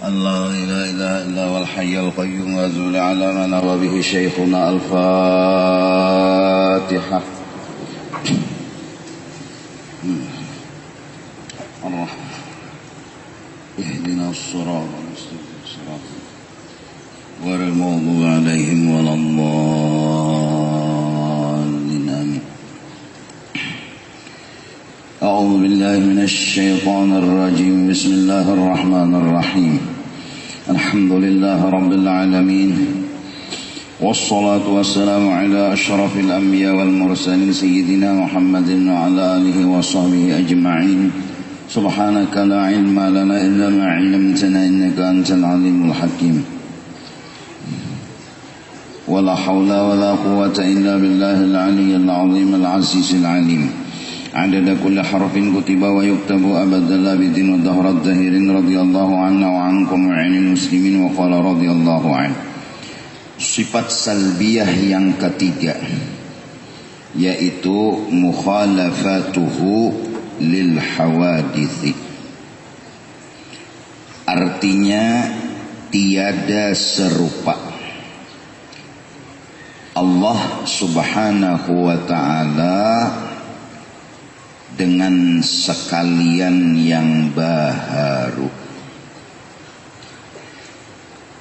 الله لا إله إلا هو الحي القيوم وأزول على من نوى به شيخنا الفاتحة الرحمن اهدنا الصراط المستقيم صراط غير المغضوب عليهم ولا الضالين آمين. أعوذ بالله من الشيطان الرجيم. بسم الله الرحمن الرحيم. الحمد لله رب العالمين والصلاة والسلام على أشرف الأنبياء والمرسلين سيدنا محمد وعلى آله وصحبه أجمعين. سبحانك لا علم لنا إلا ما علمتنا إنك أنت العليم الحكيم. ولا حول ولا قوة إلا بالله العلي العظيم العزيز العليم. عدد كل حرف كتب ويكتب أبدا لا بدين ودهر الدهيرين رضي الله عنا وعنكم وعن المسلمين وقال رضي الله عنه. Sifat salbiyah yang ketiga yaitu mukhalafatuhu lil hawadithi. Artinya tiada serupa Allah subhanahu wa ta'ala dengan sekalian yang baharu.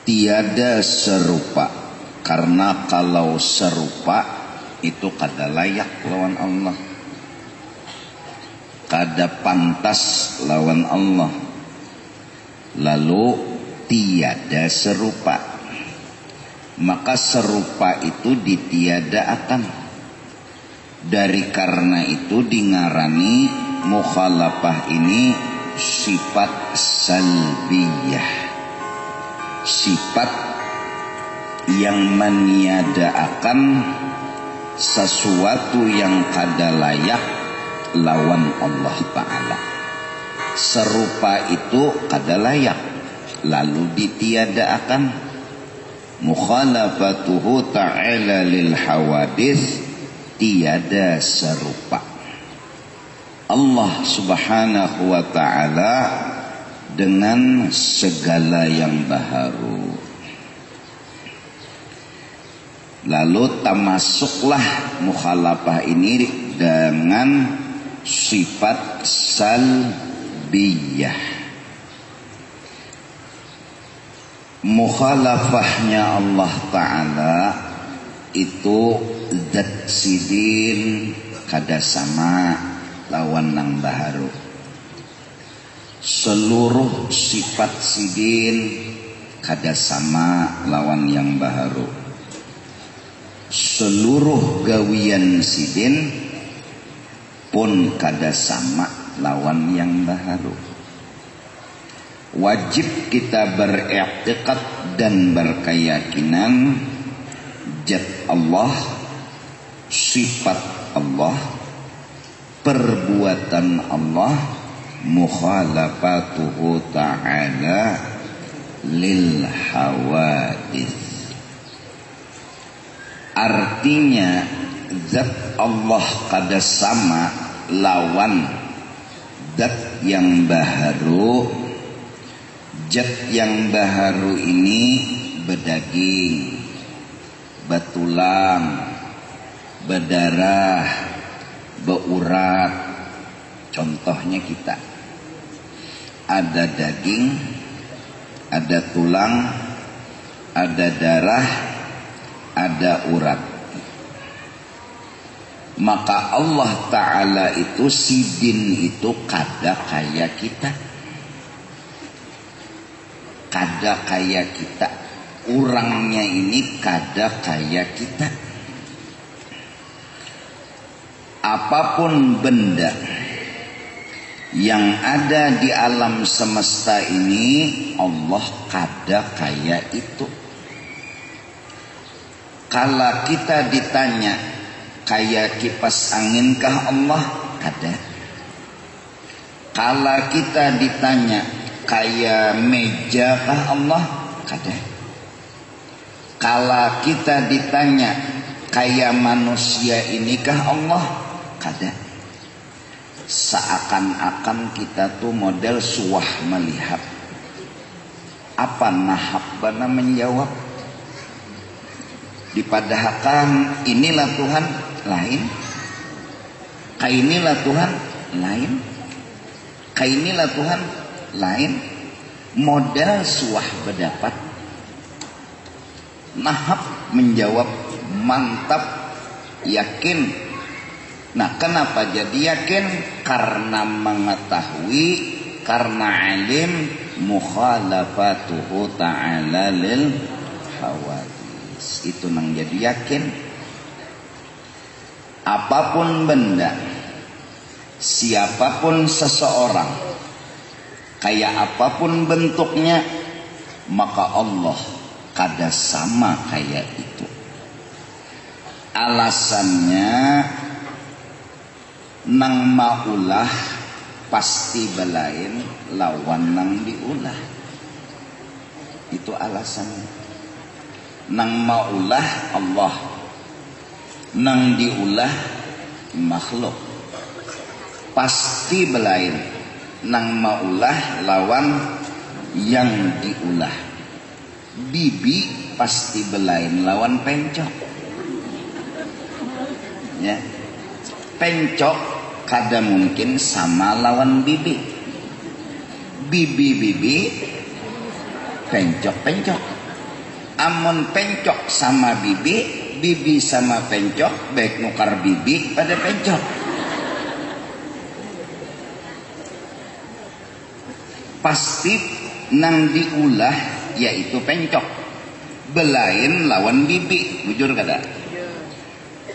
Tiada serupa, karena kalau serupa itu kada layak lawan Allah, kada pantas lawan Allah. Lalu tiada serupa, maka serupa itu ditiadakan. Dari karena itu dingarani mukhalafah ini sifat salbiyah, sifat yang meniadakan sesuatu yang kada layak lawan Allah Ta'ala. Serupa itu kada layak, lalu ditiadakan. Mukhalafatuhu ta'ala lil hawadith, tiada serupa. Allah subhanahu wa ta'ala dengan segala yang baharu. Lalu termasuklah mukhalafah ini dengan sifat salbiyah. Mukhalafahnya Allah Ta'ala itu zat sidin kada sama lawan nang baharu. Seluruh sifat sidin kada sama lawan yang baharu. Seluruh gawian sidin pun kada sama lawan yang baharu. Wajib kita beriktikad dan berkeyakinan zat Allah, sifat Allah, perbuatan Allah, mukhalafatuhu ta'ala lil hawadith. Artinya zat Allah kada sama lawan zat yang baharu. Zat yang baharu ini berdaging, betulang, berdarah, berurat. Contohnya kita ada daging, ada tulang, ada darah, ada urat. Maka Allah Ta'ala itu sidin itu kada kaya kita, kada kaya kita. Orangnya ini kada kaya kita. Apapun benda yang ada di alam semesta ini, Allah kada kaya itu. Kalau kita ditanya kaya kipas anginkah Allah? Kada. Kalau kita ditanya kaya mejakah Allah? Kada. Kalau kita ditanya kaya manusia inikah Allah? Kada. Seakan-akan kita tuh model suah melihat Apa nahabbana menjawab? Dipadahkan inilah Tuhan lain, kainilah Tuhan lain, kainilah Tuhan lain. Modal suah berdapat. Nahab menjawab mantap, yakin. Nah, kenapa jadi yakin? Karena mengetahui, karena alim mukhalafatuhu ta'ala lil hawadis. Itu nang jadi yakin. Apapun benda, siapapun seseorang, kayak apapun bentuknya, maka Allah kada sama kayak itu. Alasannya nang maulah pasti belain lawan nang diulah. Itu alasannya. Nang maulah Allah, nang diulah makhluk. Pasti belain nang maulah lawan yang diulah. Bibi pasti belain lawan pencok. Ya. Pencok kada mungkin sama lawan bibi. Bibi pencok. Amun pencok sama bibi, bibi sama pencok, baik nukar bibi pada pencok. Pasti nang diulah yaitu pencok, belain lawan bibi. Jujur kada?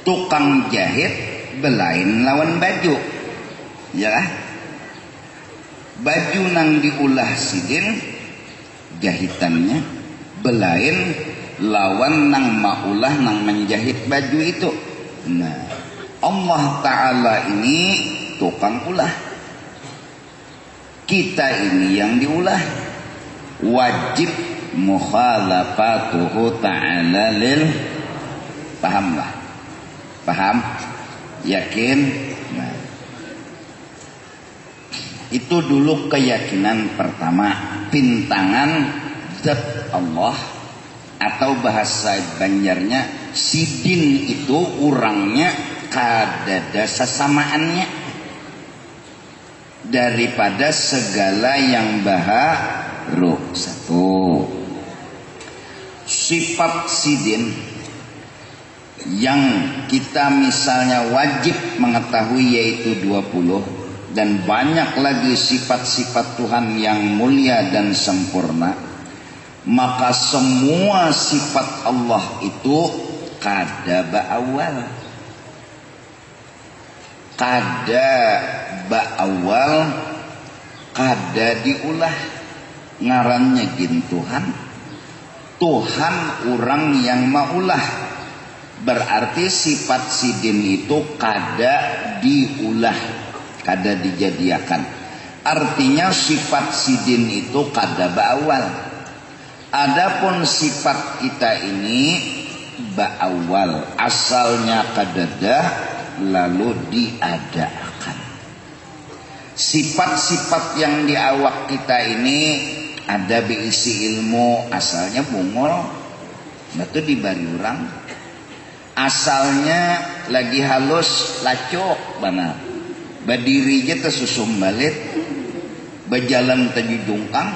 Tukang jahit belain lawan baju, ya lah. Baju nang diulah sidin jahitannya, belain lawan nang maulah nang menjahit baju itu. Nah, Allah Ta'ala ini tukang ulah, kita ini yang diulah. Wajib mukhalafatuhu ta'ala lil, pahamlah, paham? Yakin? Nah, itu dulu keyakinan pertama. Pintangan zat Allah, atau bahasa Banjarnya sidin itu orangnya kadada sesamaannya daripada segala yang baharu. Satu, sifat sidin yang kita misalnya wajib mengetahui yaitu 20, dan banyak lagi sifat-sifat Tuhan yang mulia dan sempurna. Maka semua sifat Allah itu kada ba'awal, kada ba'awal, kada diulah. Ngarannya gin Tuhan, Tuhan orang yang maulah. Berarti sifat sidin itu kada diulah, kada dijadiakan. Artinya sifat sidin itu kada ba'awal. Adapun sifat kita ini ba'awal, asalnya kadada lalu diadakan. Sifat-sifat yang di awak kita ini ada berisi ilmu, asalnya bungol, batu dibari orang. Asalnya lagi halus, lacok, benar. Berdiri aja tersusum balik, berjalan terjujungkang.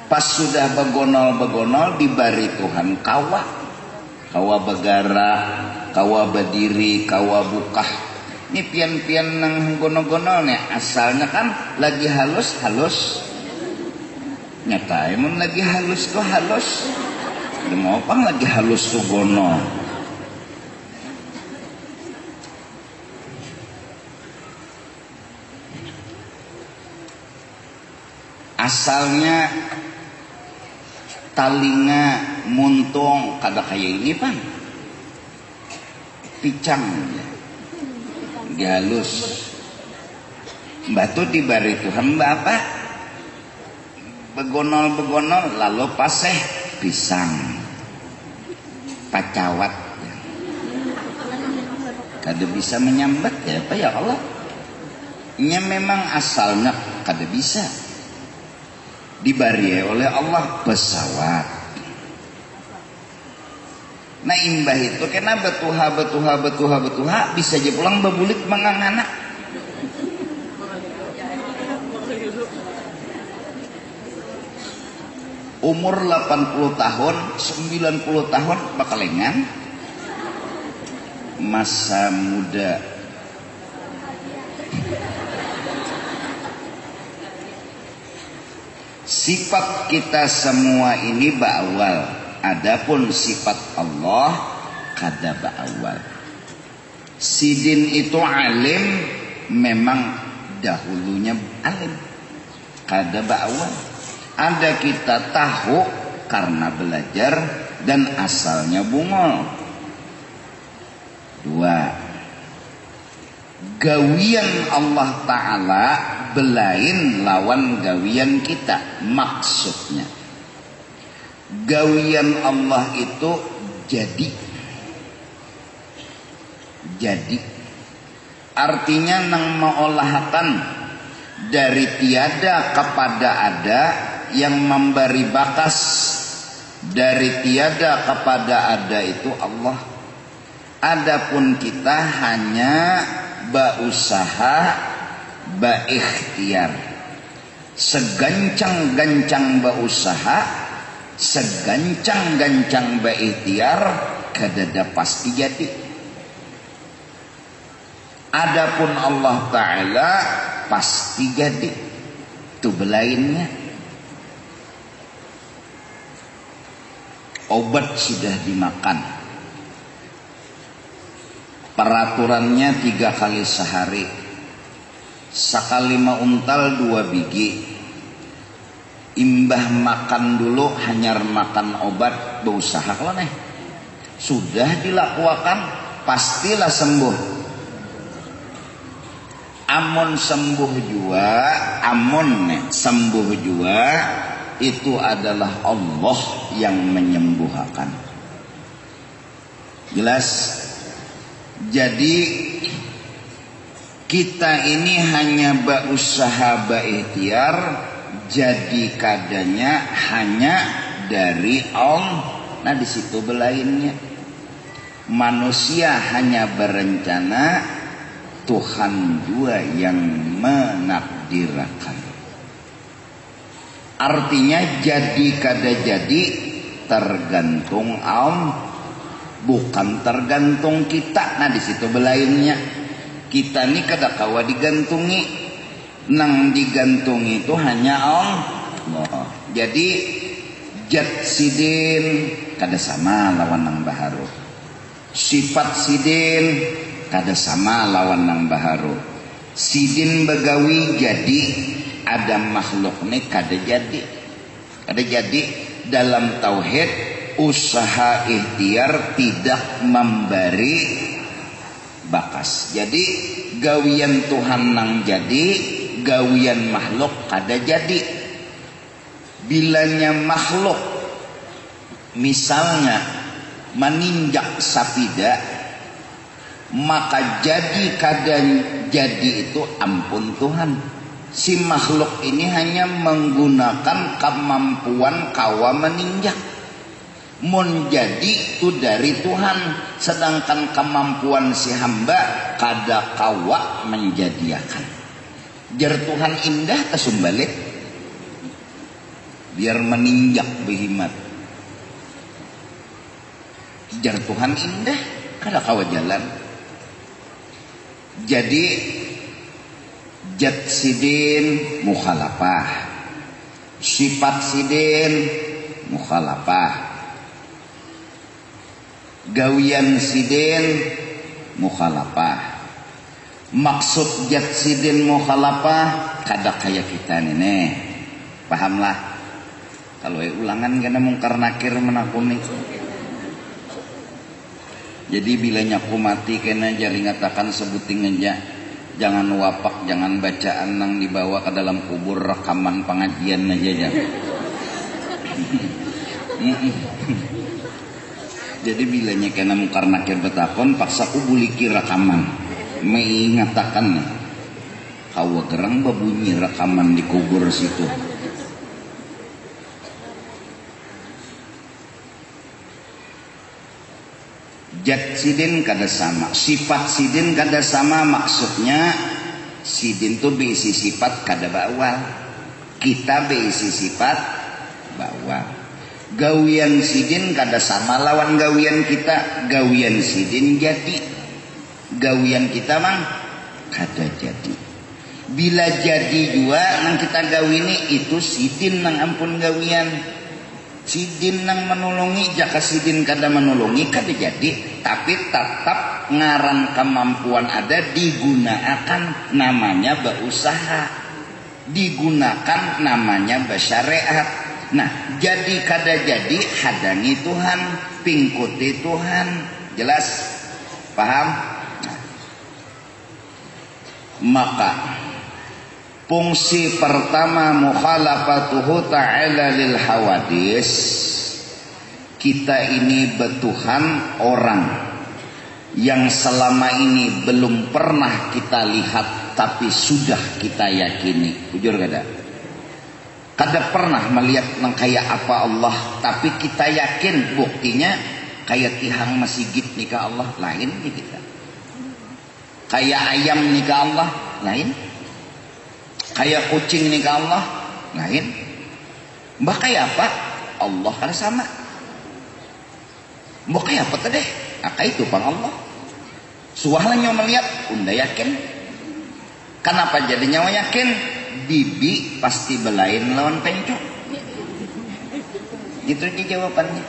Pas sudah begonol-begonol dibari Tuhan kawa, kawa begara, kawa berdiri, kawa bukah. Ini pian-pian nang gonol-gonol nih, asalnya kan lagi halus-halus. Nyata emang lagi halus tuh halus. Mau apa lagi halus tuh gonol. Asalnya talinga muntung kada kayak ini pan, picang halus. Batu dibari Tuhan Bapak begonol-begonol lalu paseh pisang pacawat, kada bisa menyambat ya apa ya Allah. Nya memang asalnya kada bisa. dibari oleh Allah pesawat. Nah imbah itu kena betuha bisa aja pulang babulik mangang anak. Umur 80 tahun, 90 tahun bakalengan masa muda. Sifat kita semua ini ba'awal. Adapun sifat Allah kada ba'awal. Sidin itu alim, memang dahulunya alim, kada ba'awal. Ada kita tahu karena belajar dan asalnya bungol. 2. Gawian Allah Ta'ala belain lawan gawian kita. Maksudnya gawian Allah itu jadi artinya nang mengolahkan dari tiada kepada ada, yang memberi bakas dari tiada kepada ada itu Allah. Adapun kita hanya berusaha, berikhtiar. Segancang-gancang berusaha, segancang-gancang berikhtiar, kadada pasti jadi. Adapun Allah Ta'ala pasti jadi. Itu belainnya. Obat sudah dimakan, peraturannya 3 kali sehari, sekali mauntal 2 biji. Imbah makan dulu hanyar makan obat, berusaha kalau nih sudah dilakukan pastilah sembuh. Amun sembuh jua, itu adalah Allah yang menyembuhkan. Jelas? Jadi kita ini hanya berusaha berikhtiar, jadi kadanya hanya dari Allah. Nah di situ belainnya. Manusia hanya berencana, Tuhan jua yang menakdirkan. Artinya jadi kada jadi tergantung Allah, bukan tergantung kita. Nah di situ belainnya. Kita nih kada kawa digantungi, nang digantungi itu hanya Allah. Jadi jat sidin kada sama lawan nang baharu, sifat sidin kada sama lawan nang baharu. Sidin begawi jadi, ada makhluk nih kada jadi dalam tauhid. Usaha ikhtiar tidak memberi bakas. Jadi gawian Tuhan nang jadi, gawian makhluk kada jadi. Bilanya makhluk misalnya meninjak sapida, maka jadi kada jadi itu ampun Tuhan. Si makhluk ini hanya menggunakan kemampuan kawa meninjak. Mun jadi itu dari Tuhan, sedangkan kemampuan si hamba kada kawa menjadiakan. Jar Tuhan indah tesumbalik, biar meninjak behimat. Jar Tuhan indah kada kawa jalan. Jadi jat sidin mukhalafah, sifat sidin mukhalafah, gawian sidin mukhalafah. Maksud jat sidin mukhalafah kada kaya kita nih, pahamlah. Kalau ulangan kena mungkar nakir menakuni. Jadi bila nyaku mati kena jari ngatakan sebuting aja, jangan wapak, jangan bacaan nang dibawa ke dalam kubur, rekaman pengajian aja. Jadi bilanya kena mungkar nakir betakon, paksa kubuliki rekaman, mengatakan kawa gerang babunyi rekaman di kubur situ. Jat sidin kada sama, sifat sidin kada sama, maksudnya sidin tuh berisi sifat kada bawal, kita berisi sifat bawal. Gawian sidin kada sama lawan gawian kita, gawian sidin jadi, gawian kita mang kada jadi. Bila jadi juga nang kita gawini itu sidin nang ampun gawian, sidin nang menolongi, jaka sidin kada menolongi kada jadi. Tapi tetap ngaran kemampuan ada, digunakan namanya berusaha, digunakan namanya bersyariat. Nah jadi kada jadi hadangi Tuhan, pingkuti Tuhan. Jelas? Paham? Nah. Maka fungsi pertama mukhalafatuhu ta'ala lil hawadis, kita ini betuhan orang yang selama ini belum pernah kita lihat tapi sudah kita yakini. Jujur kada? Kada pernah melihat nang kayak apa Allah, tapi kita yakin buktinya kayak tihang masjid nikah Allah lain nih kita. Kayak ayam nikah Allah lain. Kayak kucing nikah Allah lain. Mbak kayak apa? Allah kada sama. Mbak kayak apa tadi? Aka itu pang Allah. Suahlanya melihat, unda yakin. Kenapa jadi nyawa yakin? Bibi pasti belain lawan pencok. Itu dia jawabannya.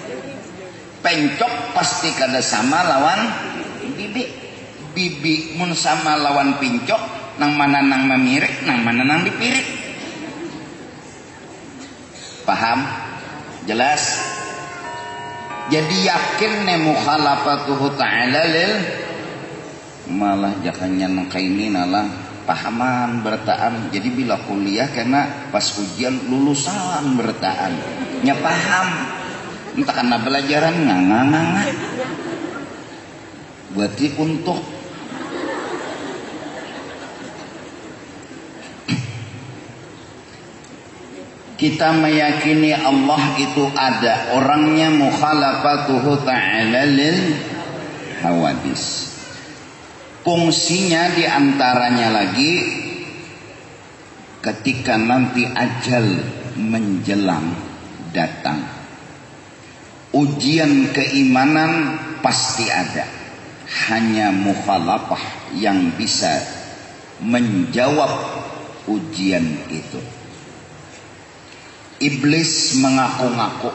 Pencok pasti kada sama lawan bibi. Bibi mun sama lawan pencok, nang mana nang memirik, nang mana nang dipirik. Paham? Jelas? Jadi yakin ne mukhalafatuhu ta'ala lil, malah jakannya nang kaini nalah pahaman bertaan. Jadi bila kuliah kena pas ujian lulusan bertaan nya paham, entah karena belajaran nganga berarti untuk kita meyakini Allah itu ada, orangnya mukhalafatuhu ta'ala lil hawadis. Fungsinya diantaranya lagi ketika nanti ajal menjelang datang, ujian keimanan pasti ada. Hanya mukhalafah yang bisa menjawab ujian itu. Iblis mengaku-ngaku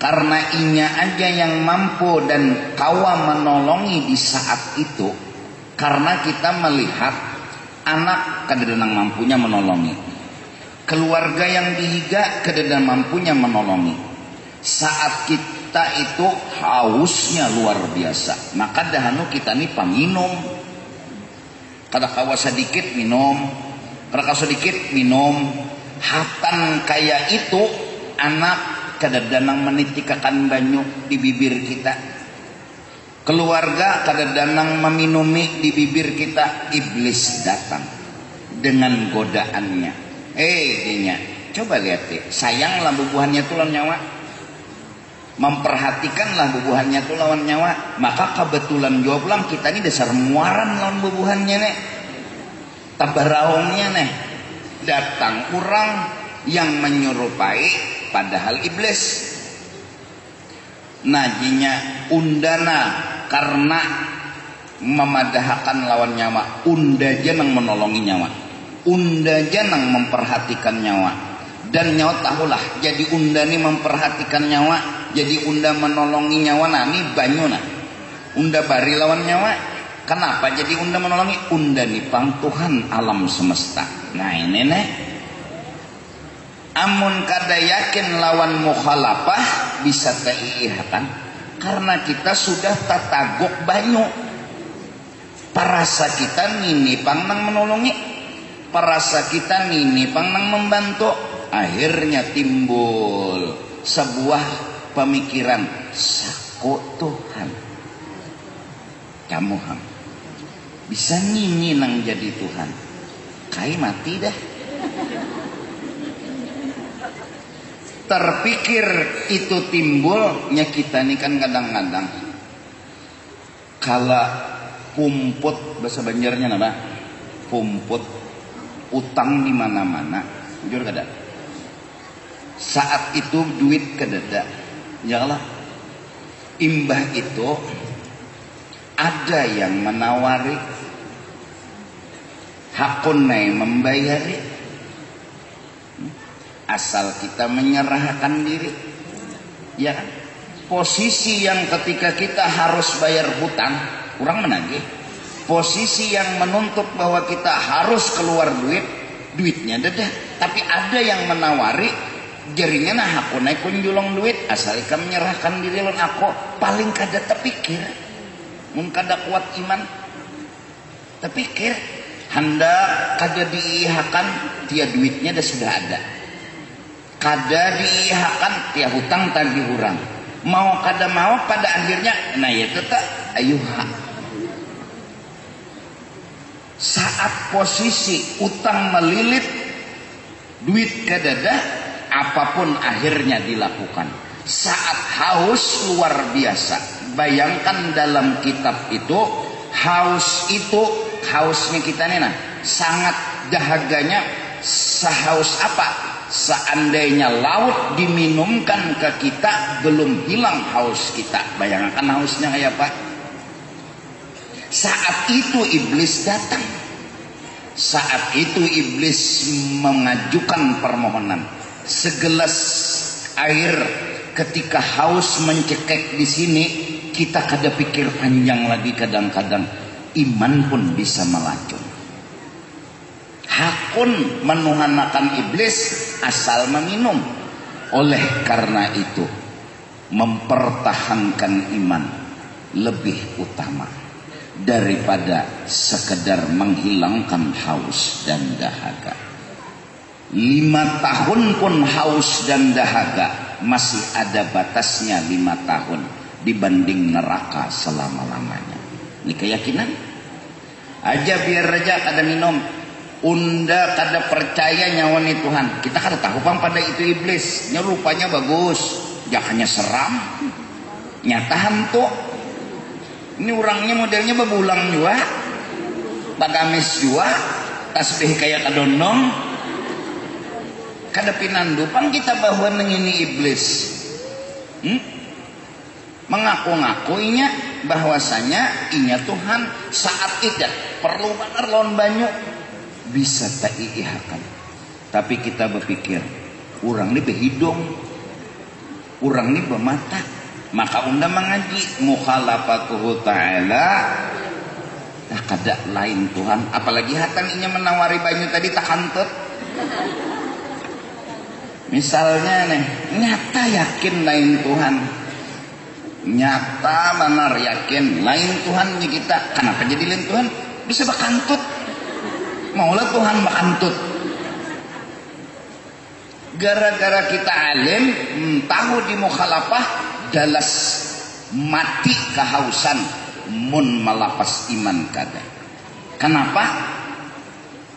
karena inya aja yang mampu dan kawa menolongi di saat itu, karena kita melihat anak kadang mampunya menolongi, keluarga yang dihiga kadang mampunya menolongi. Saat kita itu hausnya luar biasa, maka dahanu kita nih paminum, kada kawa sedikit minum, kada kawa sedikit minum. Hatan kayak itu anak kadang-kadang menitikakan banyu di bibir kita, keluarga kadang-kadang meminumi di bibir kita. Iblis datang dengan godaannya. Dinya coba lihat deh, sayanglah bubuhannya tuh lawan nyawa, memperhatikanlah bubuhannya tuh lawan nyawa. Maka kebetulan jawab pulang kita ini dasar muaran lawan bubuhannya nih, tabarahongnya nih. Datang orang yang menyerupai padahal iblis. Najinya undana karena memadahkan lawan nyawa, unda janang menolongi nyawa, unda janang memperhatikan nyawa. Dan nyawa tahulah jadi unda nih memperhatikan nyawa, jadi unda menolongi nyawa nani banyuna. Unda bari lawan nyawa. Kenapa jadi unda menolongi? Unda nipang Tuhan alam semesta. Nah ini nih, amun kada yakin lawan mukhalafah bisa teiihatan karena kita sudah tatagok banyu. Parasa kita nini pang nang menolongi, parasa kita nini pang nang membantu. Akhirnya timbul sebuah pemikiran, sako Tuhan kamu ham bisa nini nang jadi Tuhan, kai mati dah. Terpikir itu timbulnya kita ini kan kadang-kadang kala pumput bahasa Banjarnya apa? Pumput utang di mana-mana, jujur kada. Saat itu duit kadada, yalah. Imbah itu ada yang menawari, hakunai membayari, asal kita menyerahkan diri, ya kan? Posisi yang ketika kita harus bayar hutang, kurang menagih. Posisi yang menuntut bahwa kita harus keluar duit, duitnya dadah. Tapi ada yang menawari, jaringan aku naik kunjulong duit, asal ika menyerahkan diri lon aku, paling kada terpikir, mun kada kuat iman, terpikir, hendak kada diihakan, dia duitnya dah sudah ada. Kada diihakan, dia hutang tagih hurang. Mau kada mau pada akhirnya, nah ya tetap ayuha. Saat posisi utang melilit, duit kadada, apapun akhirnya dilakukan. Saat haus luar biasa, bayangkan dalam kitab itu, hausnya kita nih nah, sangat dahaganya. Sehaus apa? Seandainya laut diminumkan ke kita, belum hilang haus kita. Bayangkan hausnya kayak apa? Saat itu iblis datang. Saat itu iblis mengajukan permohonan. Segelas air ketika haus mencekek di sini, kita kada pikir panjang lagi, kadang-kadang iman pun bisa melacun. Hakun menuhanakan iblis asal meminum. Oleh karena itu, mempertahankan iman lebih utama daripada sekedar menghilangkan haus dan dahaga. 5 tahun pun haus dan dahaga masih ada batasnya. 5 tahun dibanding neraka selama-lamanya. Ini keyakinan aja, biar aja kada minum, unda kada percaya nyawani Tuhan. Kita kada tahu bang pada itu iblis, rupanya bagus, jangannya seram, nyata hantu. Ini orangnya modelnya bebulang juga, bagamis juga, tasbih kayak kadondong, kada pinandupang kita bahwa ini iblis. Mengaku-ngakuinya bahwasanya inya Tuhan. Saat itu perlu benar lawan banyak bisa tak iihakan. Tapi kita berpikir, orang ini berhidung, orang ini bermata. Maka unda mengaji mukhalafatuhu ta'ala, tak kada lain Tuhan. Apalagi hatang inya menawari banyak tadi tak hantut. Misalnya nih, nyata yakin lain Tuhan, nyata benar yakin lain Tuhan kita. Kenapa jadi lain Tuhan? Bisa bakantut. Maulah Tuhan bakantut. Gara-gara kita alim, tahu di mukhalafah, dalas mati kehausan, mun malapas iman kada. Kenapa?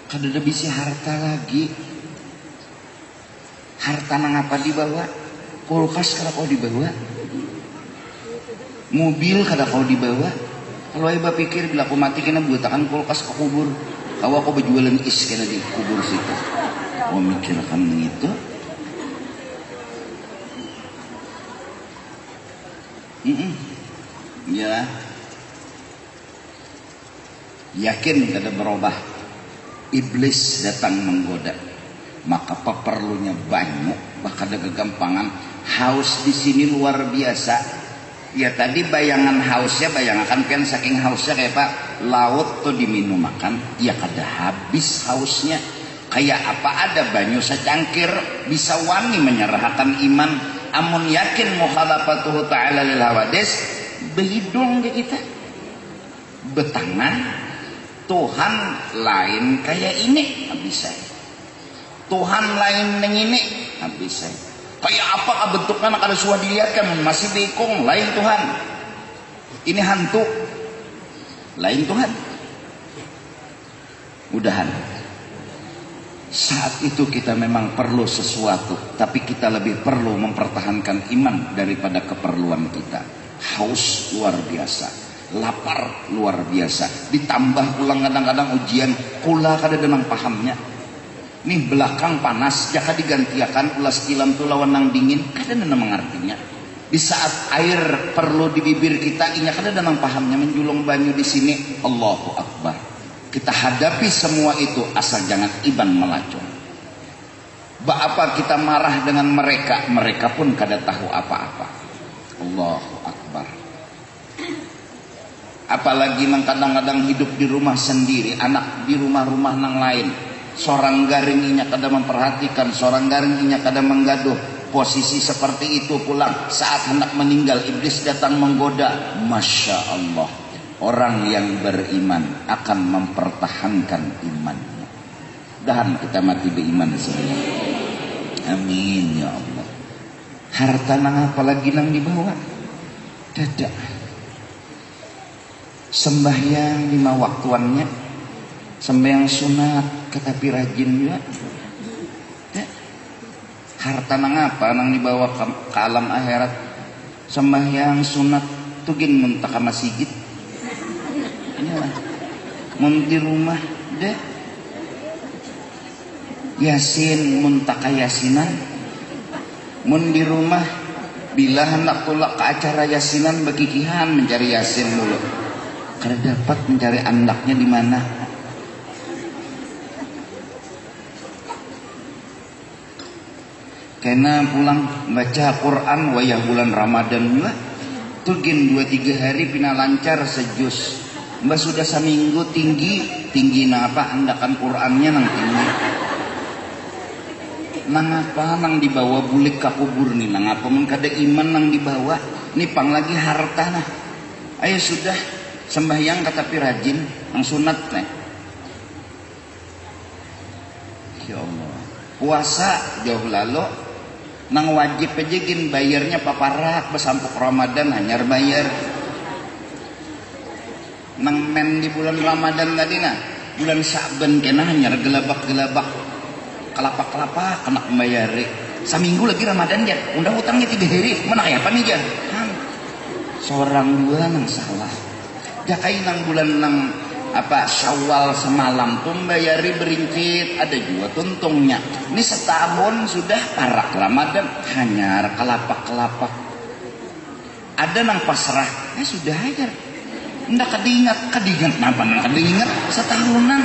Kada ada bisi harta lagi. Harta nang apa dibawa? Kulkas kada kau dibawa, mobil kada kau dibawa. Kalau iba pikir bila aku mati kena butakan kulkas ke kubur, kau aku berjualan is kena di kubur situ. Kau mikirkan itu? Ya, yakin kada berubah. Iblis datang menggoda, maka perlunya banyak, bahkan ada kegampangan. Haus di sini luar biasa. Ya tadi bayangan hausnya, bayangkan kan saking hausnya kayak pak laut tuh diminum makan, ya kada habis hausnya. Kayak apa ada banyu secangkir bisa wani menyerahkan iman. Amun yakin mukhalafatuhu ta'ala lil hawadis, behidung ke kita, betangan Tuhan lain kayak ini habis saya. Tuhan lain neng ini habis saya. Kayak apa bentuknya nak ada suah dilihat kan masih bekong lain Tuhan. Ini hantu lain Tuhan. Mudahan saat itu kita memang perlu sesuatu, tapi kita lebih perlu mempertahankan iman daripada keperluan kita. Haus luar biasa. lapar luar biasa, ditambah pulang kadang-kadang ujian kula kada denang pahamnya nih belakang panas jaka digantiakan ulas tilam tu lawan nang dingin kada denang mengartinya. Di saat air perlu di bibir kita inya kada denang pahamnya, menjulung banyu di sini Allahu Akbar. Kita hadapi semua itu asal jangan iban melacung. Apa kita marah dengan mereka, mereka pun kada tahu apa-apa. Allahu Akbar. Apalagi nang kadang-kadang hidup di rumah sendiri, anak di rumah-rumah nang lain, seorang garing inya kada memperhatikan, seorang garing inya kada menggaduh. Posisi seperti itu pulang saat hendak meninggal iblis datang menggoda. Masya Allah, orang yang beriman akan mempertahankan imannya. Dan kita mati beriman semua. Amin ya Allah. Harta nang apa lagi nang dibawa? Dadak. Sembahyang 5 waktuannya, sembahyang sunat tetapi rajin juga. Harta nang apa nang dibawa ke alam akhirat? Sembahyang sunat tugin muntah ka masjid. Iyalah. Mun di rumah deh. Yasin muntah ka yasinan. Mun di rumah bila hendak tulak ke acara yasinan bekikihan mencari yasin dulu. Kada dapat mencari andaknya di mana. Kena pulang baca Quran wayah bulan Ramadan juga. Tugin 2-3 hari pina lancar sejus. Mbak sudah seminggu tinggi nang apa andakan Qurannya nang tinggi. Nang apa nang dibawa bulik ka kubur nih, nang apa mun kada iman nang dibawa nipang lagi harta nah. Ayo sudah sembahyang katapi rajin nang sunat nih. Ya Allah. Puasa jauh lalu nang wajib aja gin bayarnya paparak besampuk Ramadan hanyar bayar. Nang men di bulan Ramadan tadi nah, bulan Sa'ban kena hanyar gelabak-gelabak kelapa-kelapa kena membayari. Seminggu lagi Ramadan ya, undang utangnya 3 hari, mana kayak apa nih jan? Seorang dua nang salah. Jakai nang bulan nang apa Syawal semalam tuh bayari berincit ada juga tuntungnya. Ini setahun sudah parak Ramadan hanyar kelapak-kelapak. Ada nang pasrah, sudah aja. Ndak kadingat napa nang kadingat setahunan.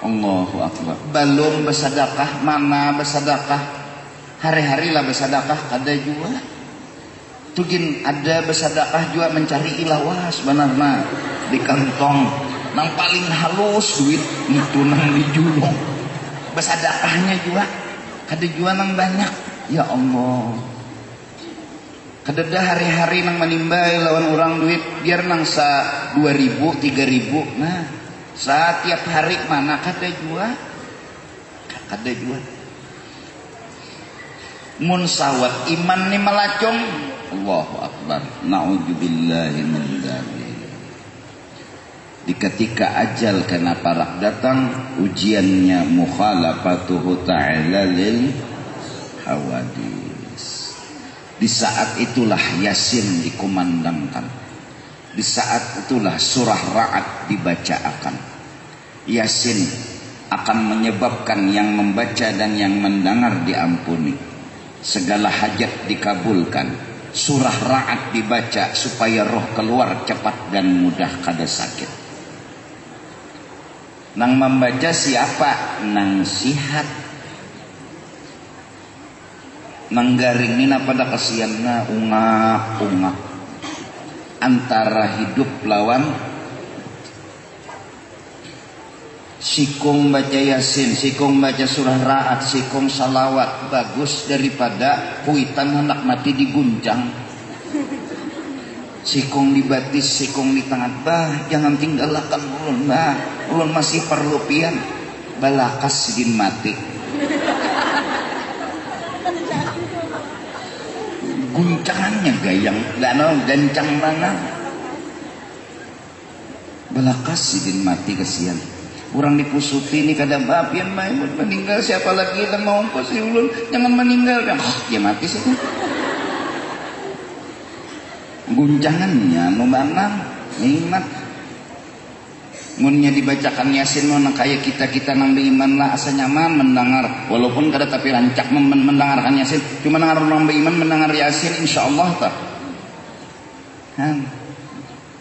Allahu Akbar. Belum bersedekah, mana bersedekah? Hari-hari lah bersedekah ada juga. Tugin ada bersedekah juga mencari ilawas benar mah di kantong nang paling halus duit itu nang dijulung. Bersedekahnya juga kada juga nang banyak. Ya Allah. Kadada hari-hari nang menimbai lawan orang duit biar nang sa 2.000 3.000. Nah, setiap hari mana kada juga. Kada juga. Mun sawat iman ni melacong. Allahu Akbar. Na'udzubillahi min dzalik. Di ketika ajal kena parak datang, ujiannya mukhalafatuhu ta'ala lil hawadis. Di saat itulah Yasin dikumandangkan. Di saat itulah surah Ra'ad dibacakan. Yasin akan menyebabkan yang membaca dan yang mendengar diampuni. Segala hajat dikabulkan. Surah Ra'ad dibaca supaya roh keluar cepat dan mudah kada sakit. Nang membaca siapa? Nang sihat. Nang garingin pada kasihanna ungak-ungak. Antara hidup lawan sikung baca Yasin, sikung baca surah Ra'ad, sikung salawat bagus daripada kuitan hendak mati diguncang. Sikung dibatis, sikung di tangan. Bah, jangan tinggalkan ulun, bah. Ulun masih perlu pian. Balakas sidin mati. Guncangannya gayang, gancang mana? Balakas sidin mati kesian. Orang dipusuti ini kadang bapian main meninggal siapa lagi yang mau pasti ulun jangan meninggal kan ya mati sih. guncangannya nu manang nikmat. Munnya dibacakan Yasin nang kayak kita nang beiman lah asa nyaman mendengar, walaupun kada tapi rancak mendengarkan Yasin, cuma dengar orang beiman mendengar Yasin insyaallah tah. Kan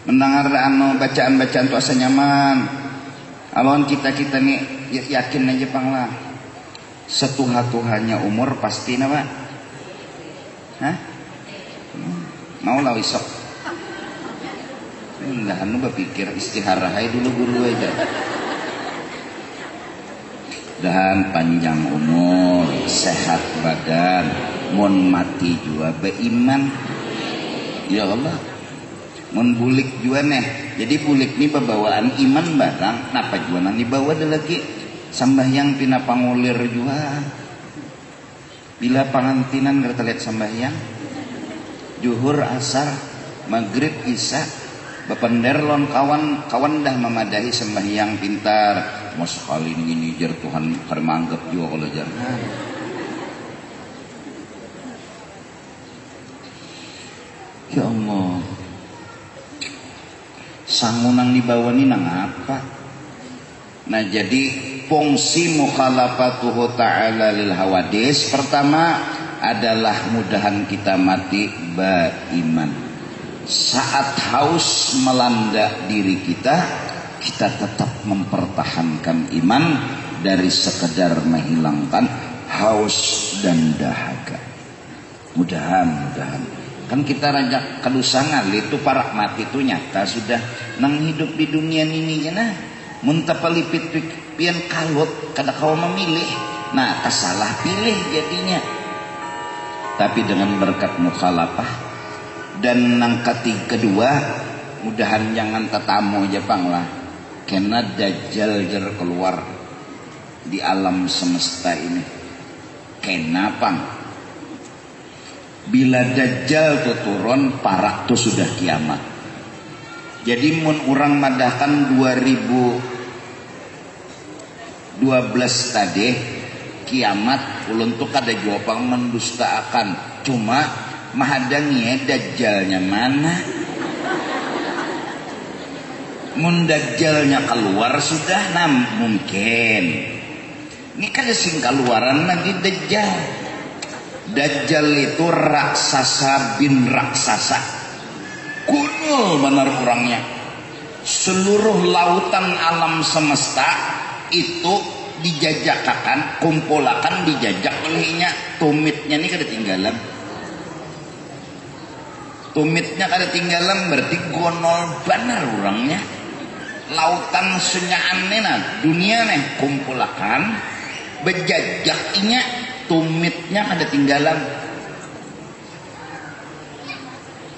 mendengar anu bacaan-bacaan tu asa nyaman. Alon kita nih yakin aja panglah. Setuha-tuhanya umur pasti nama. Hah? Mau lah isok. Enggak anu berpikir istihara hai dulu guru aja. Dan panjang umur, sehat badan, mun mati jua beiman. Ya Allah. Mun bulik jua neh. Jadi bulik ni bebawaan iman barang, napa jua nang dibawa ada lagi sambahyang pina pangulir jua. Bila pangantinan kita lihat sambahyang, juhur, asar, maghrib, isya. Bapender lon kawan dah memadahi sembahyang pintar. Mas sekali ini jar Tuhan karmanggap juga kalau jar. Ya Allah. Sangunang dibawa ni nang apa? Nah jadi fungsi mukhalafatuhu ta'ala lil hawadis pertama adalah mudahan kita mati beriman. Saat haus melanda diri kita tetap mempertahankan iman dari sekedar menghilangkan haus dan dahaga. Mudahan kan kita rajak kadusangan itu para mati itu nyata sudah nang hidup di dunia ini nah muntapalipit pian kalut kada kau memilih nah kasalah pilih jadinya. Tapi dengan berkat mukhalafah dan nang kedua mudahan jangan tetamu aja panglah kena dajjal jar keluar di alam semesta ini kena pang bila dajjal tu turun parak tu sudah kiamat. Jadi mun orang madahkan 2012 tadi kiamat ulun tu kada jawabang mendustaakan cuma mahadangnya dajjalnya mana? Mun dajjalnya keluar sudah mungkin. Ini kan sing keluaran nanti dajjal. Dajjal itu raksasa bin raksasa. Kuno benar orangnya. Seluruh lautan alam semesta itu dijajakakan, kumpulakan dijajak olehnya. Tumitnya ini kada tinggalan. Tumitnya kada tinggalan berarti gonol benar orangnya. Lautan sunyaan nena dunia nih kumpulakan bejajaknya tumitnya kada tinggalan.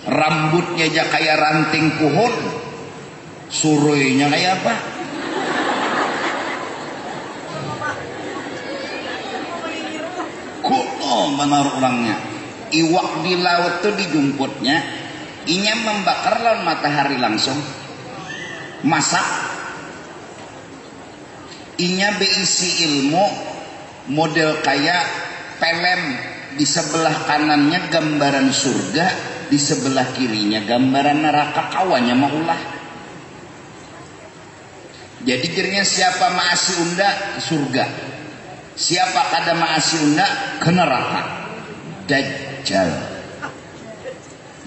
Rambutnya aja kayak ranting pohon, suruhnya kayak apa? Kuno benar orangnya. Iwak di laut tuh dijumputnya inya membakar lawan matahari langsung masak inya berisi ilmu model kayak pelem di sebelah kanannya gambaran surga di sebelah kirinya gambaran neraka kawannya maulah. Jadi jadinya siapa maasi unda surga siapa kada maasi unda ke neraka. Dajjal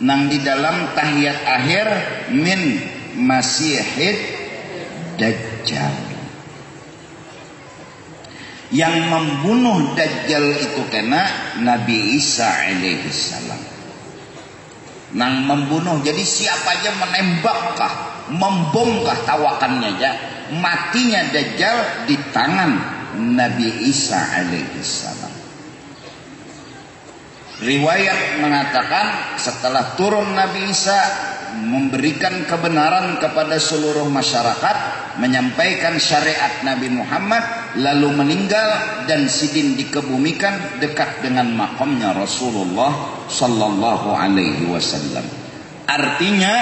nang di dalam tahiyat akhir min masihid dajjal. Yang membunuh dajjal itu kena Nabi Isa alaihissalam nang membunuh. Jadi siapa aja menembakkah membomkah tawakannya aja matinya dajjal di tangan Nabi Isa alaihissalam. Riwayat mengatakan setelah turun Nabi Isa memberikan kebenaran kepada seluruh masyarakat, menyampaikan syariat Nabi Muhammad, lalu meninggal dan sidin dikebumikan dekat dengan makamnya Rasulullah sallallahu alaihi wasallam. Artinya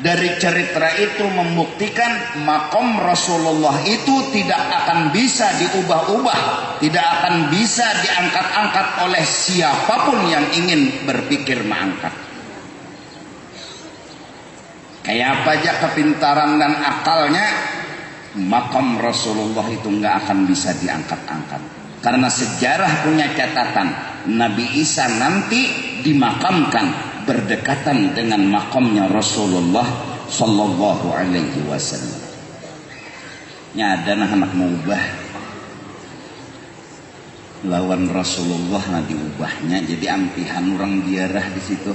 dari cerita itu membuktikan makam Rasulullah itu tidak akan bisa diubah-ubah, tidak akan bisa diangkat-angkat oleh siapapun yang ingin berpikir mengangkat. Kayak apa aja kepintaran dan akalnya, makam Rasulullah itu nggak akan bisa diangkat-angkat. Karena sejarah punya catatan, Nabi Isa nanti dimakamkan berdekatan dengan makamnya Rasulullah Sallallahu Alaihi Wasallam. Nyada anak mengubah lawan Rasulullah nah diubahnya jadi ampihan orang diarah di situ.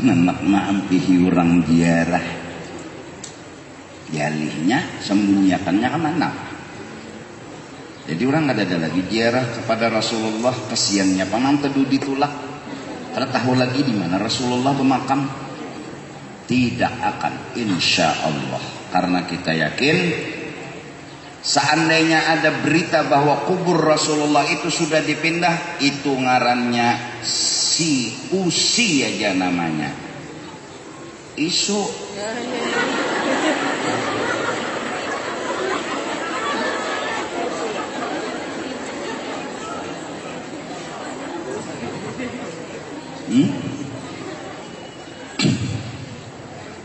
Anak mah ampihi orang diarah. Dialihnya sembunyiakannya ke mana? Jadi orang nggak ada lagi diarah kepada Rasulullah, kasiannya panang teduh ditulak. Karena tahu lagi di mana Rasulullah bermakam. Tidak akan, insya Allah. Karena kita yakin, seandainya ada berita bahwa kubur Rasulullah itu sudah dipindah, itu ngarannya si usi aja namanya. Isu.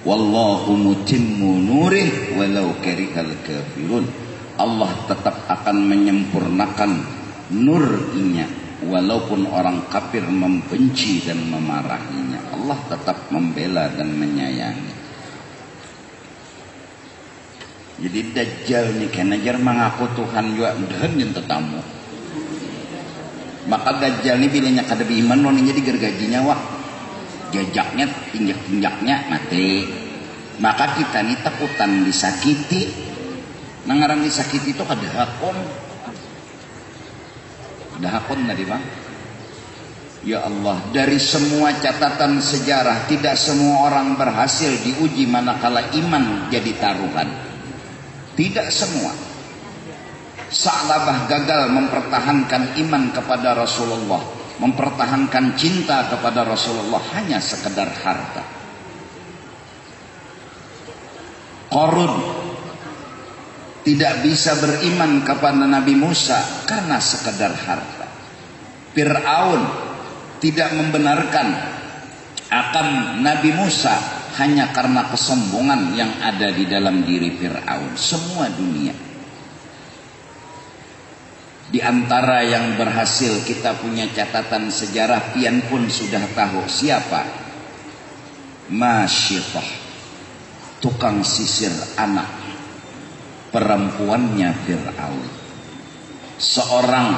Wallahu mutimmu nurih walau karihal kafirun. Allah tetap akan menyempurnakan nur-Nya walaupun orang kafir membenci dan memarahinya. Allah tetap membela dan menyayangi. Jadi Dajjal nih kenajar mengaku Tuhan juga dan yang tetamu. Maka Dajjal ini bilangnya kada beriman noninya digergajinya wah. Jajaknya tinjak-tinjaknya mati. Maka kita nih takutan disakiti. Nangarang disakiti itu kada hakon. Kada hakon tadi bang. Ya Allah, dari semua catatan sejarah tidak semua orang berhasil diuji manakala iman jadi taruhan. Tidak semua. Sa'labah gagal mempertahankan iman kepada Rasulullah, mempertahankan cinta kepada Rasulullah hanya sekedar harta. Qarun tidak bisa beriman kepada Nabi Musa karena sekedar harta. Fir'aun tidak membenarkan akan Nabi Musa hanya karena kesombongan yang ada di dalam diri Fir'aun. Semua dunia. Di antara yang berhasil kita punya catatan sejarah, pian pun sudah tahu siapa. Masyitah, tukang sisir anak perempuannya Fir'aun. Seorang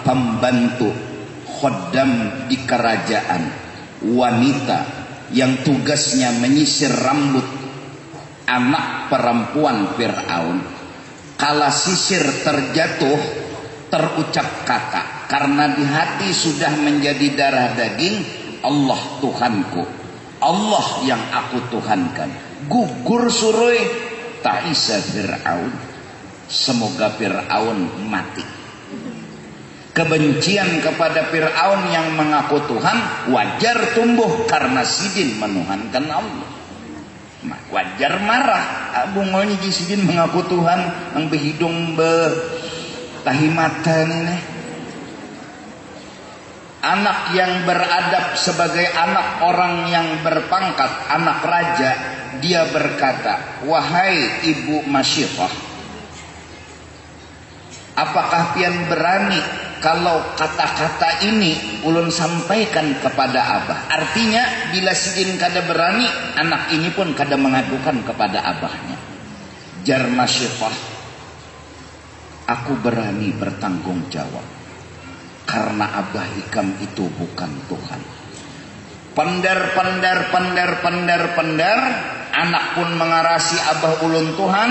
pembantu khodam di kerajaan, wanita yang tugasnya menyisir rambut anak perempuan Fir'aun. Kala sisir terjatuh, terucap kata, karena di hati sudah menjadi darah daging, Allah Tuhanku, Allah yang aku Tuhankan. Gugur surui ta'isa Fir'aun. Semoga Fir'aun mati. Kebencian kepada Fir'aun yang mengaku Tuhan wajar tumbuh karena sidin menuhankan Allah. Wajar marah bungolnya sidin mengaku Tuhan yang berhidung tahimatan ini. Anak yang beradab sebagai anak orang yang berpangkat, anak raja, dia berkata, wahai ibu Masyitah, apakah pian berani kalau kata-kata ini ulun sampaikan kepada abah? Artinya bila sidin kada berani, anak ini pun kada mengadukan kepada abahnya. Jar Masyitah, aku berani bertanggung jawab karena abah ikam itu bukan Tuhan. Pendar, anak pun mengarasi abah ulun Tuhan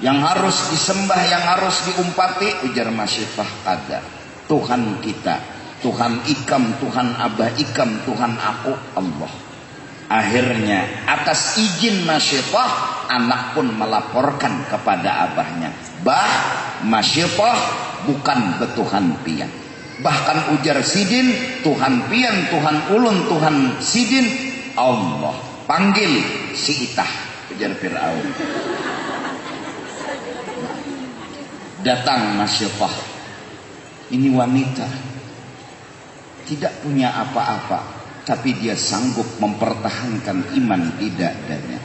yang harus disembah, yang harus diumpati. Ujar Masyitah kada. Tuhan kita, Tuhan ikam, Tuhan abah ikam, Tuhan aku Allah. Akhirnya atas izin Masyitah, anak pun melaporkan kepada abahnya, bah, Masyitah bukan betuhan pian. Bahkan ujar sidin, Tuhan pian, Tuhan ulun, Tuhan sidin Allah. Panggil si Itah, ujar Fir'aun. Datang Masyitah. Ini wanita tidak punya apa-apa, tapi dia sanggup mempertahankan iman di dadanya.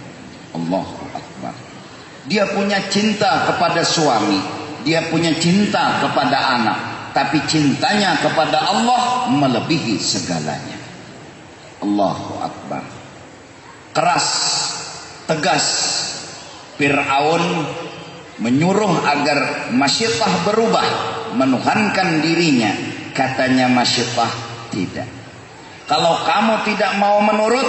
Allahu Akbar. Dia punya cinta kepada suami, dia punya cinta kepada anak, tapi cintanya kepada Allah melebihi segalanya. Allahu Akbar. Keras, tegas, Fir'aun menyuruh agar Masyittah berubah, menuhankan dirinya. Katanya Masyittah, tidak. Kalau kamu tidak mau menurut,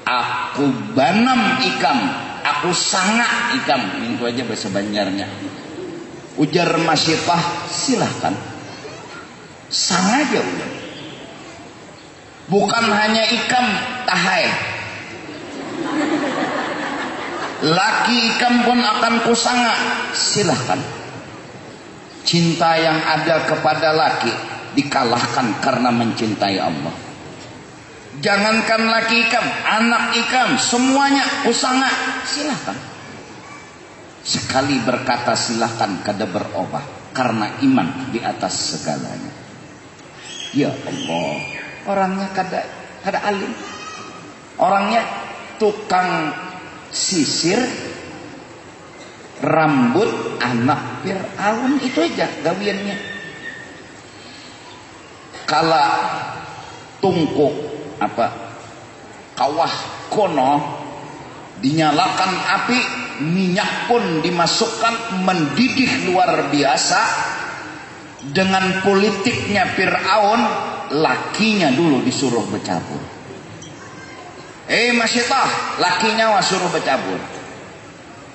aku banam ikam, aku sangak ikam. Itu aja bahasa Banjarnya. Ujar Masyittah, silahkan, sang aja udah. Bukan hanya ikam, tahai, laki ikam pun akan kusanga, silahkan. Cinta yang ada kepada laki dikalahkan karena mencintai Allah. Jangankan laki ikam, anak ikam, semuanya kusanga, silahkan. Sekali berkata silahkan kada berubah, karena iman di atas segalanya. Ya Allah, orangnya kada alim, orangnya tukang sisir rambut anak Fir'aun, itu aja gawiannya. Kala tungku kawah kono dinyalakan api, minyak pun dimasukkan, mendidih luar biasa. Dengan politiknya Fir'aun, lakinya dulu disuruh bercabur. Masyittah, lakinya suruh bercabur.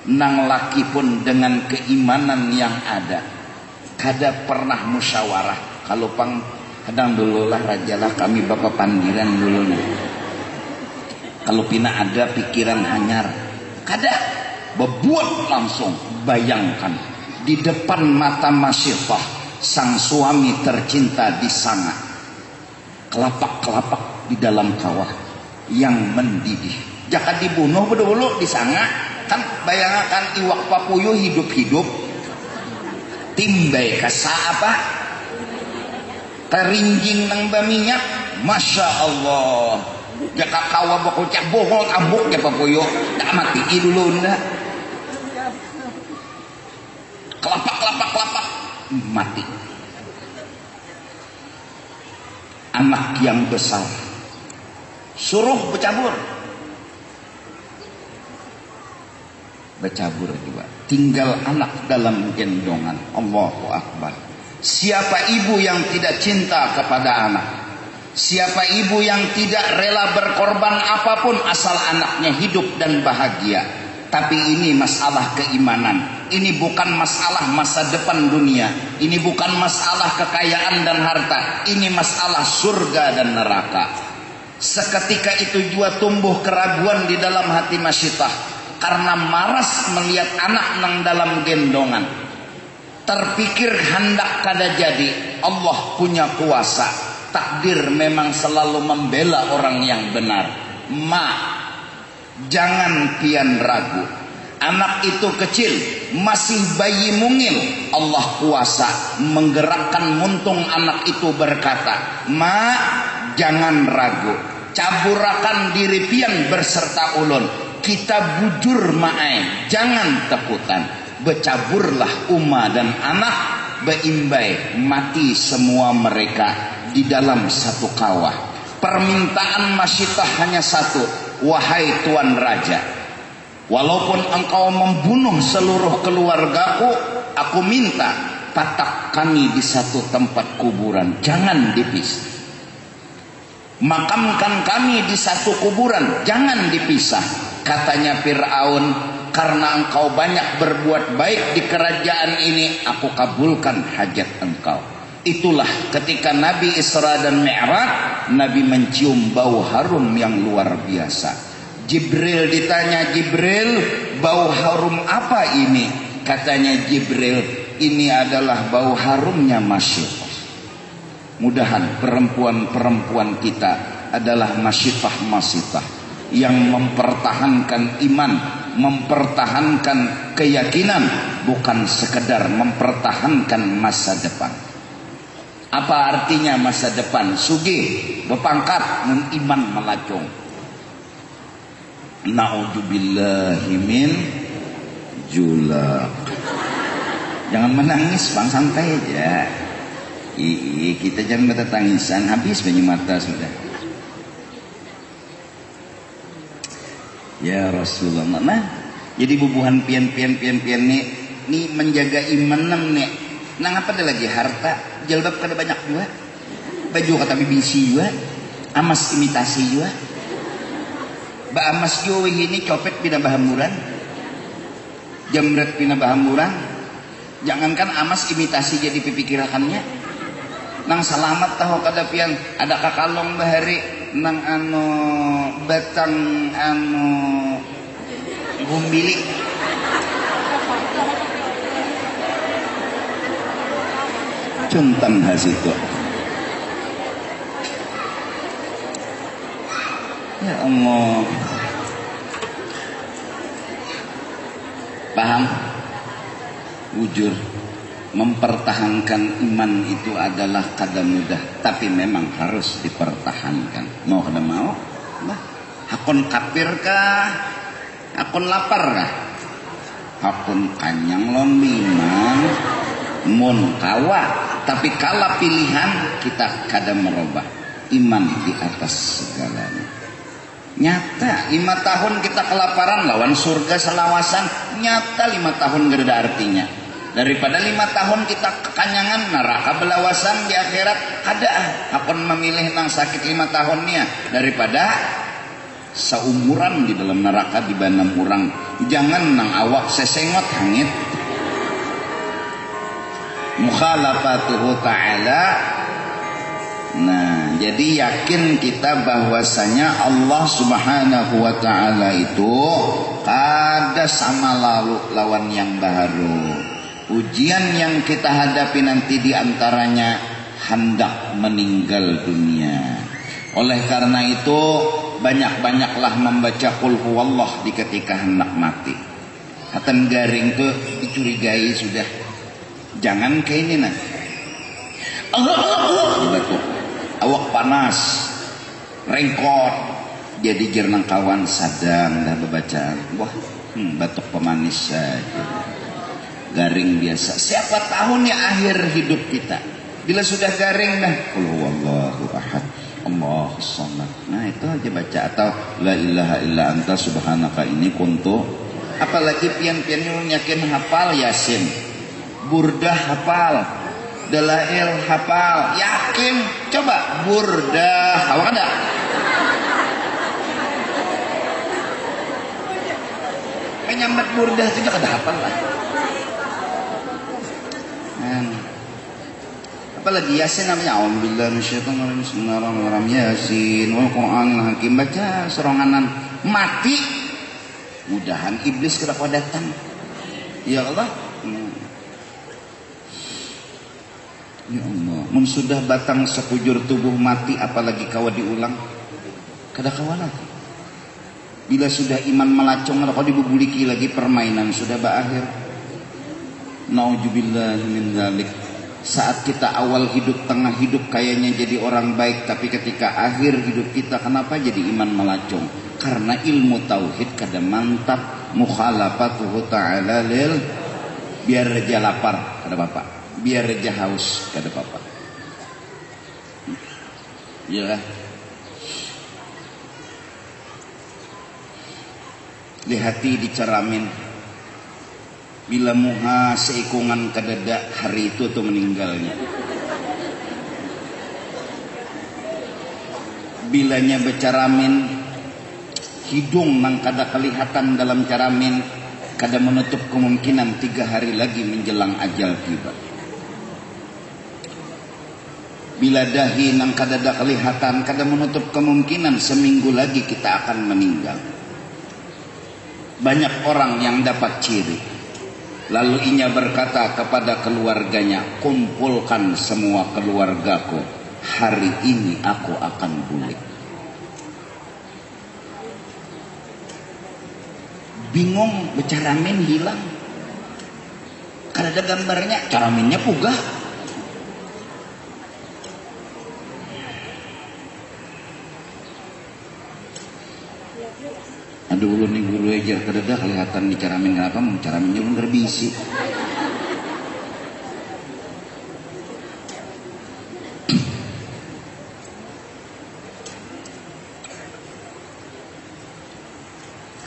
Nang laki pun dengan keimanan yang ada, kada pernah musyawarah. Kalau pang kadang dulu lah rajalah kami bapak pandiran dulu nih. Kalau pina ada pikiran hanyar, kada berbuat langsung. Bayangkan di depan mata Masyittah, sang suami tercinta disanga, kelapak-kelapak di dalam kawah yang mendidih. Jangan dibunuh dulu disanga. Kan bayangkan iwak papuyu hidup-hidup, timbai kasa apa terinjing nang baminyak, masya Allah. Jaka kawa bakocak bohong abuk ya papuyu, tak mati dulu ndak. Kelapak mati. Anak yang besar suruh bercabur juga, tinggal anak dalam gendongan. Allahu Akbar. Siapa ibu yang tidak cinta kepada anak? Siapa ibu yang tidak rela berkorban apapun asal anaknya hidup dan bahagia? Tapi ini masalah keimanan. Ini bukan masalah masa depan dunia. Ini bukan masalah kekayaan dan harta. Ini masalah surga dan neraka. Seketika itu juga tumbuh keraguan di dalam hati Masyittah, karena maras melihat anak nang dalam gendongan. Terpikir hendak kada jadi, Allah punya kuasa. Takdir memang selalu membela orang yang benar. Jangan pian ragu. Anak itu kecil, masih bayi mungil. Allah kuasa menggerakkan muntung anak itu berkata, jangan ragu. Caburakan diri pian berserta ulun. Kita bujur ma'ai, jangan takutan. Bercaburlah Uma dan anak, beimbai, mati semua mereka di dalam satu kawah. Permintaan Masyittah hanya satu, wahai Tuan Raja, walaupun engkau membunuh seluruh keluargaku, aku minta patak kami di satu tempat kuburan, jangan dipisah. Makamkan kami di satu kuburan, jangan dipisah. Katanya Fir'aun, karena engkau banyak berbuat baik di kerajaan ini, aku kabulkan hajat engkau. Itulah ketika Nabi Isra dan Mi'raj, Nabi mencium bau harum yang luar biasa. Jibril ditanya, Jibril, bau harum apa ini? Katanya Jibril, ini adalah bau harumnya Masyittah. Mudahan perempuan-perempuan kita adalah Masyittah yang mempertahankan iman, mempertahankan keyakinan, bukan sekedar mempertahankan masa depan. Apa artinya masa depan? Sugih, berpangkat, mun iman melacung. Na'udzubillahi min julak. Jangan menangis bang, santai aja. Kita jangan mata tangisan, habis banyu mata sudah. Ya Rasulullah. Nah, jadi bubuhan pian ni menjaga iman nam nih. Nang apa ada lagi harta, jalbab kada banyak juga. Baju kata bibisi juga, amas imitasi juga. Ba amas juga ini copet pina bahamuran. Jamret pina bahamuran. Jangankan amas imitasi jadi pipikirakannya. Nang selamat tahu kada pian ada kakalong bahari nang batang gumbili. Cuntan hasito. Ya Allah. Paham? Wujur. Mempertahankan iman itu adalah kada mudah, tapi memang harus dipertahankan. Mau kada mau? Bah, hakon kafir kah? Hakon lapar kah? Hakon kanyang lombiman, mun kawa. Tapi kala pilihan kita kada merubah. Iman di atas segalanya. Nyata 5 tahun kita kelaparan lawan surga selawasan. Nyata 5 tahun gak ada artinya. Daripada 5 tahun kita kekanyangan neraka belawasan di akhirat, ada akan memilih nang sakit 5 tahunnya daripada seumuran di dalam neraka di banam urang. Jangan nang awak sesengot hangit. Mukhalafatuhu ta'ala. Nah, jadi yakin kita bahwasanya Allah Subhanahu wa ta'ala itu kada sama lalu lawan yang baru. Ujian yang kita hadapi nanti diantaranya hendak meninggal dunia. Oleh karena itu banyak-banyaklah membaca qul huwallah di ketika hendak mati. Hatan garing tuh dicurigai sudah. Jangan kayak ini nah. Allah dibatuk. Awak panas, rengkot. Jadi jernang kawan sadang dah bacaan. Wah, batuk pemanis saja. Garing biasa. Siapa tahu nih akhir hidup kita. Bila sudah garing dah, qul huwallahu ahad, Allahus samad. Nah, itu aja baca atau la ilaha illa anta subhanaka ini kuntu. Apalagi pian-pian yakin hafal Yasin. Burdah hafal. Dalail hafal. Yakin. Coba burdah. Awak ada? Menyambat burdah itu kada hafal lah. Apalagi Yasin namanya Alhamdulillah minasyaitonir bismillahirrahmanirrahim Yasin wal Qur'anil hakim. Baca seronganan mati mudahan iblis kada datang. Ya Allah. Ya Allah, mun sudah batang sekujur tubuh mati apalagi kawa diulang kada kawa lagi. Bila sudah iman melacong kalau dibubuliki lagi permainan sudah berakhir. Nauzubillah min dzalik. Saat kita awal hidup, tengah hidup kayaknya jadi orang baik, tapi ketika akhir hidup kita kenapa jadi iman melacong? Karena ilmu tauhid kada mantap. Mukhalafatuhu ta'ala lil. Biar reja lapar kada bapak, biar reja haus kada bapak. Iyalah. Di hati diceramin. Bila muha seikungan kadada hari itu tuh meninggalnya. Bilanya becaramin hidung nang kada kelihatan dalam caramin kada menutup kemungkinan 3 hari lagi menjelang ajal tiba. Bila dahi nang kadada kelihatan kada menutup kemungkinan seminggu lagi kita akan meninggal. Banyak orang yang dapat ciri. Lalu inya berkata kepada keluarganya, kumpulkan semua keluargaku, hari ini aku akan bulik. Bingung, becaramin hilang. Kada ada gambarnya, caraminnya pugah. Aduh ulun nih guru aja kededa kelihatan dicaramin kenapa mau caramin ulun berbisi.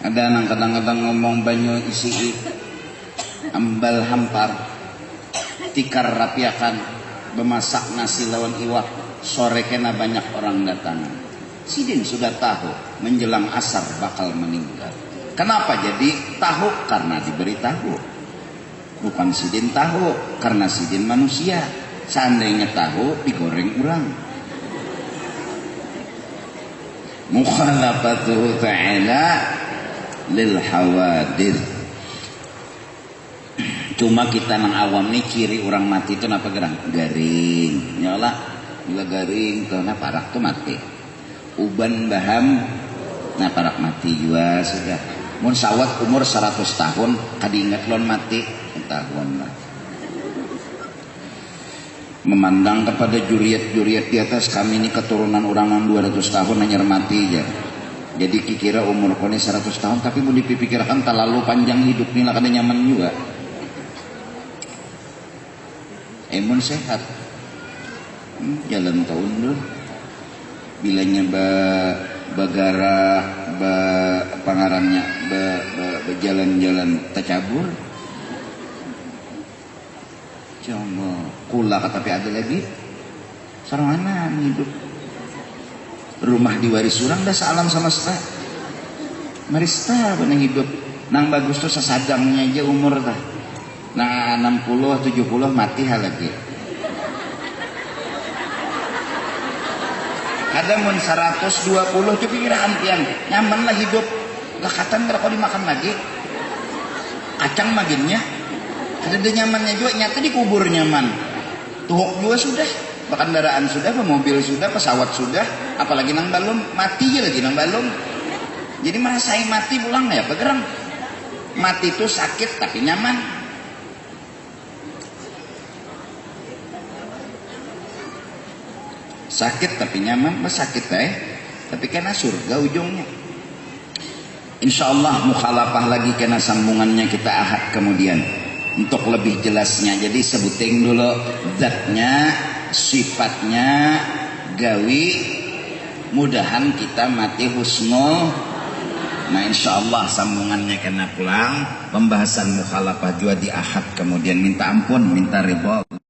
Ada anak kadang-kadang ngomong banyu isi ambal hampar tikar rapiakan bemasak nasi lawan iwak sore kena banyak orang datang. Sidin sudah tahu menjelang asar bakal meninggal. Kenapa jadi tahu? Karena diberi tahu. Bukan sidin tahu karena sidin manusia. Seandainya tahu digoreng urang. Mukhalafatuhu ta'ala lil hawadith. Cuma kita nang awam nih ciri orang mati itu apa gerang? Garing. Nyolah bila garing tuh nah parak tuh mati. Uban baham nah parak mati juga sudah. Mun sawat umur 100 tahun kadingat lon mati tahun lah. Memandang kepada juriat-juriat di atas, kami ini keturunan orangan 200 tahun hanya mati aja. Jadi kira umur kone 100 tahun tapi mau dipikirkan terlalu panjang hidup nih lah kada nyaman juga. Emun sehat. Jalan tahun dulu. Bilanya bagara pangarannya jalan-jalan tercabur. Cuma kula tapi ada lagi. Sarana hidup. Rumah diwaris orang dah salam sama sta. Marista benar hidup. Nang bagus tuh sesadangnya aja umur dah. Nah 60 70 mati hal lagi. Ada mun 120 itu pikiran tiang nyaman lah hidup. Lah katan berapa dimakan lagi. Kacang maginnya. Ada nyamannya juga nyata dikubur nyaman. Tuhuk juga sudah. Kendaraan sudah, mobil sudah, pesawat sudah, apalagi nang balon mati aja lagi nang balon. Jadi merasain mati pulang ya pegerang. Mati itu sakit tapi nyaman. Sakit tapi nyaman, sakit tapi kena surga ujungnya. Insyaallah mukhalafah lagi kena sambungannya kita ahad kemudian untuk lebih jelasnya. Jadi sebutin dulu zatnya, sifatnya, gawi, mudahan kita mati husnul. Nah insyaallah sambungannya kena pulang. Pembahasan mukhalafah juga di ahad kemudian minta ampun, minta ridha.